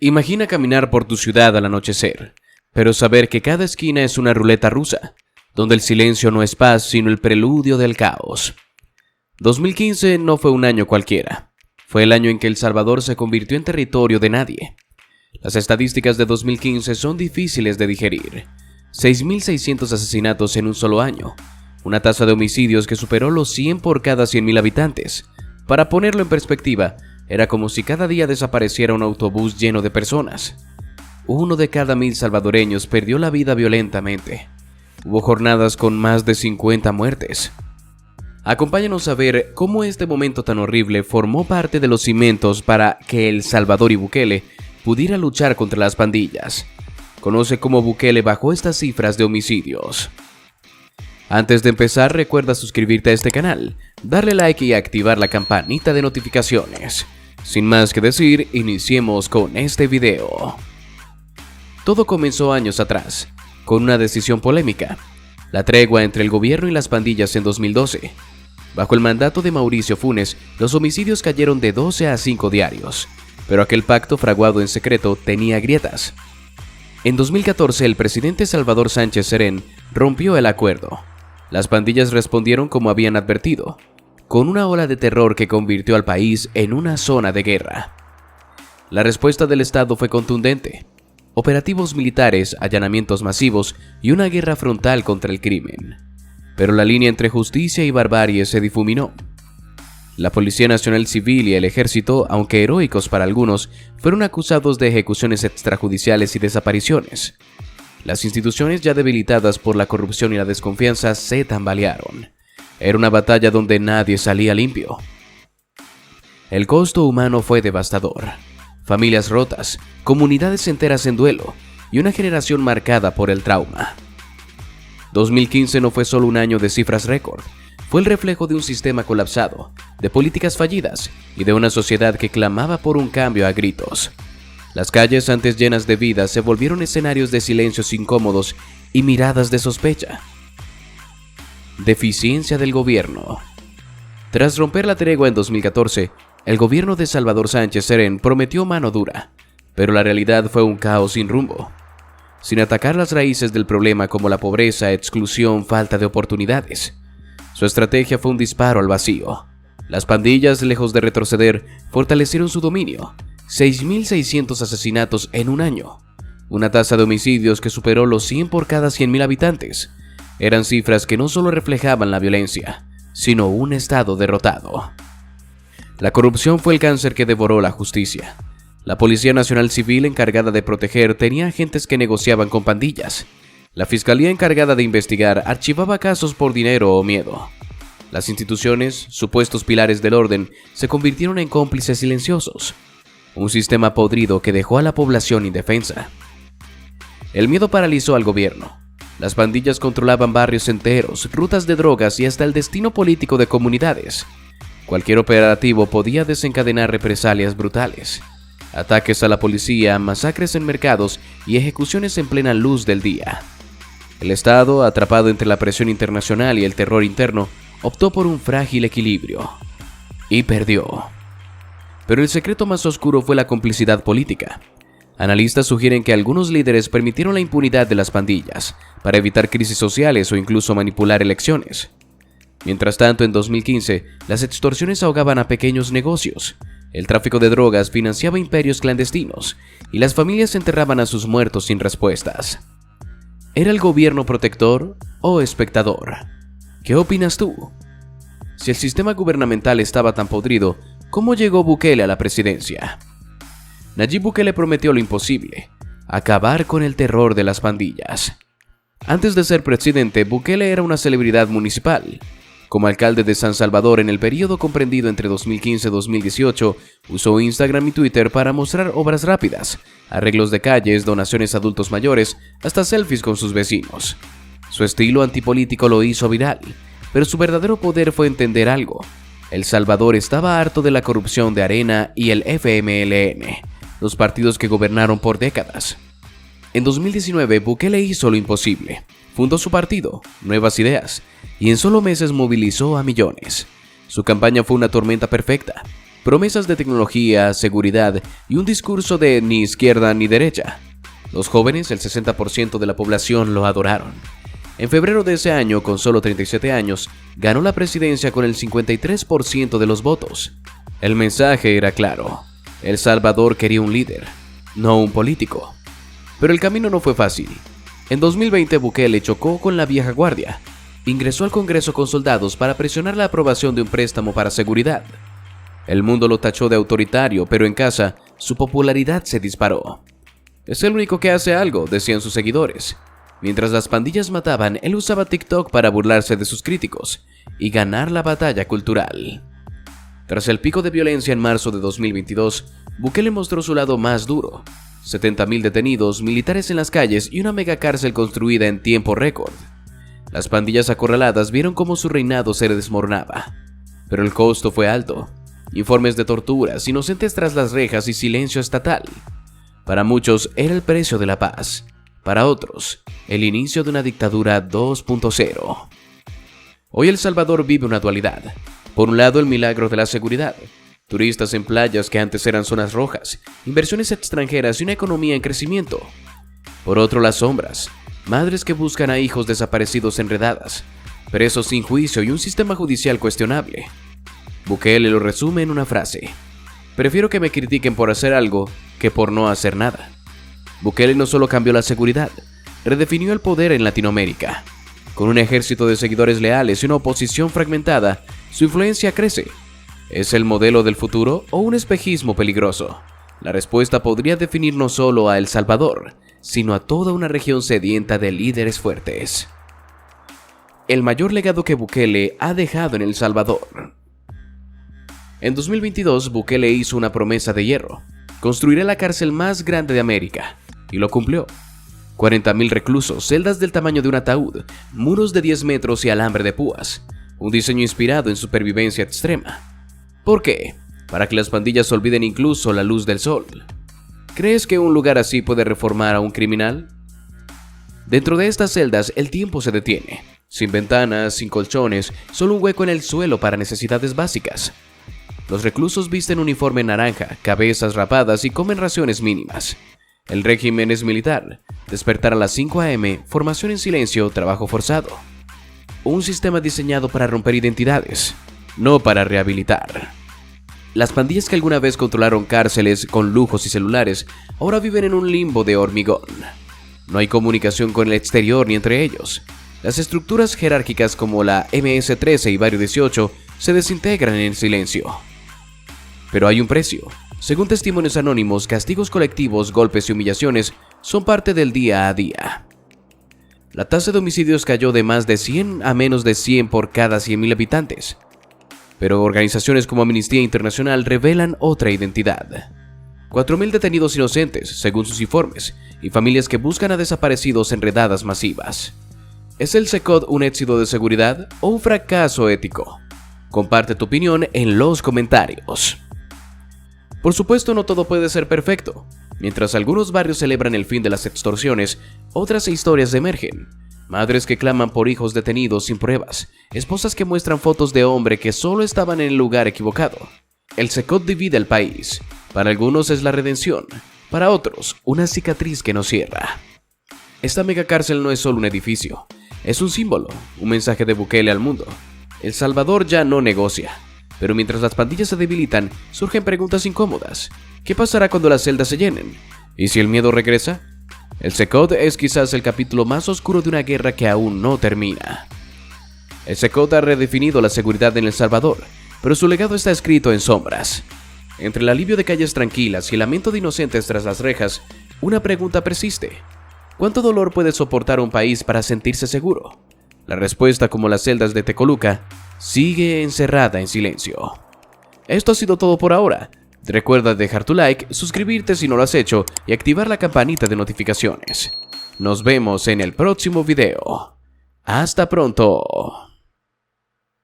Imagina caminar por tu ciudad al anochecer, pero saber que cada esquina es una ruleta rusa, donde el silencio no es paz sino el preludio del caos. 2015 no fue un año cualquiera. Fue el año en que El Salvador se convirtió en territorio de nadie. Las estadísticas de 2015 son difíciles de digerir. 6.600 asesinatos en un solo año. Una tasa de homicidios que superó los 100 por cada 100.000 habitantes. Para ponerlo en perspectiva, era como si cada día desapareciera un autobús lleno de personas. 1 de cada 1.000 salvadoreños perdió la vida violentamente. Hubo jornadas con más de 50 muertes. Acompáñanos a ver cómo este momento tan horrible formó parte de los cimientos para que El Salvador y Bukele pudiera luchar contra las pandillas. Conoce cómo Bukele bajó estas cifras de homicidios. Antes de empezar, recuerda suscribirte a este canal, darle like y activar la campanita de notificaciones. Sin más que decir, iniciemos con este video. Todo comenzó años atrás, con una decisión polémica: la tregua entre el gobierno y las pandillas en 2012. Bajo el mandato de Mauricio Funes, los homicidios cayeron de 12 a 5 diarios, pero aquel pacto fraguado en secreto tenía grietas. En 2014, el presidente Salvador Sánchez Serén rompió el acuerdo. Las pandillas respondieron como habían advertido, con una ola de terror que convirtió al país en una zona de guerra. La respuesta del Estado fue contundente: operativos militares, allanamientos masivos y una guerra frontal contra el crimen. Pero la línea entre justicia y barbarie se difuminó. La Policía Nacional Civil y el Ejército, aunque heroicos para algunos, fueron acusados de ejecuciones extrajudiciales y desapariciones. Las instituciones, ya debilitadas por la corrupción y la desconfianza, se tambalearon. Era una batalla donde nadie salía limpio. El costo humano fue devastador. Familias rotas, comunidades enteras en duelo y una generación marcada por el trauma. 2015 no fue solo un año de cifras récord. Fue el reflejo de un sistema colapsado, de políticas fallidas y de una sociedad que clamaba por un cambio a gritos. Las calles, antes llenas de vida, se volvieron escenarios de silencios incómodos y miradas de sospecha. Deficiencia del gobierno. Tras romper la tregua en 2014, el gobierno de Salvador Sánchez Serén prometió mano dura, pero la realidad fue un caos sin rumbo. Sin atacar las raíces del problema como la pobreza, exclusión, falta de oportunidades. Su estrategia fue un disparo al vacío. Las pandillas, lejos de retroceder, fortalecieron su dominio. 6.600 asesinatos en un año. Una tasa de homicidios que superó los 100 por cada 100.000 habitantes. Eran cifras que no solo reflejaban la violencia, sino un Estado derrotado. La corrupción fue el cáncer que devoró la justicia. La Policía Nacional Civil, encargada de proteger, tenía agentes que negociaban con pandillas. La Fiscalía, encargada de investigar, archivaba casos por dinero o miedo. Las instituciones, supuestos pilares del orden, se convirtieron en cómplices silenciosos. Un sistema podrido que dejó a la población indefensa. El miedo paralizó al gobierno. Las pandillas controlaban barrios enteros, rutas de drogas y hasta el destino político de comunidades. Cualquier operativo podía desencadenar represalias brutales. Ataques a la policía, masacres en mercados y ejecuciones en plena luz del día. El Estado, atrapado entre la presión internacional y el terror interno, optó por un frágil equilibrio. Y perdió. Pero el secreto más oscuro fue la complicidad política. Analistas sugieren que algunos líderes permitieron la impunidad de las pandillas para evitar crisis sociales o incluso manipular elecciones. Mientras tanto, en 2015, las extorsiones ahogaban a pequeños negocios, el tráfico de drogas financiaba imperios clandestinos y las familias enterraban a sus muertos sin respuestas. ¿Era el gobierno protector o espectador? ¿Qué opinas tú? Si el sistema gubernamental estaba tan podrido, ¿cómo llegó Bukele a la presidencia? Nayib Bukele prometió lo imposible: acabar con el terror de las pandillas. Antes de ser presidente, Bukele era una celebridad municipal. Como alcalde de San Salvador en el periodo comprendido entre 2015 y 2018, usó Instagram y Twitter para mostrar obras rápidas, arreglos de calles, donaciones a adultos mayores, hasta selfies con sus vecinos. Su estilo antipolítico lo hizo viral, pero su verdadero poder fue entender algo: El Salvador estaba harto de la corrupción de Arena y el FMLN, los partidos que gobernaron por décadas. En 2019, Bukele hizo lo imposible. Fundó su partido, Nuevas Ideas, y en solo meses movilizó a millones. Su campaña fue una tormenta perfecta. promesas de tecnología, seguridad y un discurso de ni izquierda ni derecha. Los jóvenes, el 60% de la población, lo adoraron. En febrero de ese año, con solo 37 años, ganó la presidencia con el 53% de los votos. El mensaje era claro: El Salvador quería un líder, no un político. Pero el camino no fue fácil. En 2020, Bukele chocó con la vieja guardia. Ingresó al Congreso con soldados para presionar la aprobación de un préstamo para seguridad. El mundo lo tachó de autoritario, pero en casa, su popularidad se disparó. Es el único que hace algo, decían sus seguidores. Mientras las pandillas mataban, él usaba TikTok para burlarse de sus críticos y ganar la batalla cultural. Tras el pico de violencia en marzo de 2022, Bukele mostró su lado más duro: 70.000 detenidos, militares en las calles y una megacárcel construida en tiempo récord. Las pandillas acorraladas vieron cómo su reinado se desmoronaba. Pero el costo fue alto: informes de torturas, inocentes tras las rejas y silencio estatal. Para muchos era el precio de la paz. Para otros, el inicio de una dictadura 2.0. Hoy El Salvador vive una dualidad. Por un lado, el milagro de la seguridad. Turistas en playas que antes eran zonas rojas, inversiones extranjeras y una economía en crecimiento. Por otro, las sombras. Madres que buscan a hijos desaparecidos en redadas, presos sin juicio y un sistema judicial cuestionable. Bukele lo resume en una frase: prefiero que me critiquen por hacer algo que por no hacer nada. Bukele no solo cambió la seguridad, redefinió el poder en Latinoamérica. Con un ejército de seguidores leales y una oposición fragmentada, su influencia crece. ¿Es el modelo del futuro o un espejismo peligroso? La respuesta podría definir no solo a El Salvador, sino a toda una región sedienta de líderes fuertes. El mayor legado que Bukele ha dejado en El Salvador. En 2022, Bukele hizo una promesa de hierro: construiré la cárcel más grande de América, y lo cumplió. 40.000 reclusos, celdas del tamaño de un ataúd, muros de 10 metros y alambre de púas. Un diseño inspirado en supervivencia extrema. ¿Por qué? Para que las pandillas olviden incluso la luz del sol. ¿Crees que un lugar así puede reformar a un criminal? Dentro de estas celdas, el tiempo se detiene. Sin ventanas, sin colchones, solo un hueco en el suelo para necesidades básicas. Los reclusos visten uniforme naranja, cabezas rapadas y comen raciones mínimas. El régimen es militar: despertar a las 5 a.m., formación en silencio, trabajo forzado. Un sistema diseñado para romper identidades, no para rehabilitar. Las pandillas que alguna vez controlaron cárceles con lujos y celulares, ahora viven en un limbo de hormigón. No hay comunicación con el exterior ni entre ellos. Las estructuras jerárquicas como la MS-13 y Barrio 18 se desintegran en silencio. Pero hay un precio. Según testimonios anónimos, castigos colectivos, golpes y humillaciones son parte del día a día. La tasa de homicidios cayó de más de 100 a menos de 100 por cada 100.000 habitantes. Pero organizaciones como Amnistía Internacional revelan otra identidad. 4.000 detenidos inocentes, según sus informes, y familias que buscan a desaparecidos en redadas masivas. ¿Es el SECOT un éxito de seguridad o un fracaso ético? Comparte tu opinión en los comentarios. Por supuesto, no todo puede ser perfecto. Mientras algunos barrios celebran el fin de las extorsiones, otras historias emergen. Madres que claman por hijos detenidos sin pruebas, esposas que muestran fotos de hombre que solo estaban en el lugar equivocado. El SECOT divide el país. Para algunos es la redención, para otros una cicatriz que no cierra. Esta megacárcel no es solo un edificio, es un símbolo, un mensaje de Bukele al mundo. El Salvador ya no negocia. Pero mientras las pandillas se debilitan, surgen preguntas incómodas. ¿Qué pasará cuando las celdas se llenen? ¿Y si el miedo regresa? El SECOT es quizás el capítulo más oscuro de una guerra que aún no termina. El SECOT ha redefinido la seguridad en El Salvador, pero su legado está escrito en sombras. Entre el alivio de calles tranquilas y el lamento de inocentes tras las rejas, una pregunta persiste: ¿cuánto dolor puede soportar un país para sentirse seguro? La respuesta, como las celdas de Tecoluca, sigue encerrada en silencio. Esto ha sido todo por ahora. Recuerda dejar tu like, suscribirte si no lo has hecho y activar la campanita de notificaciones. Nos vemos en el próximo video. ¡Hasta pronto!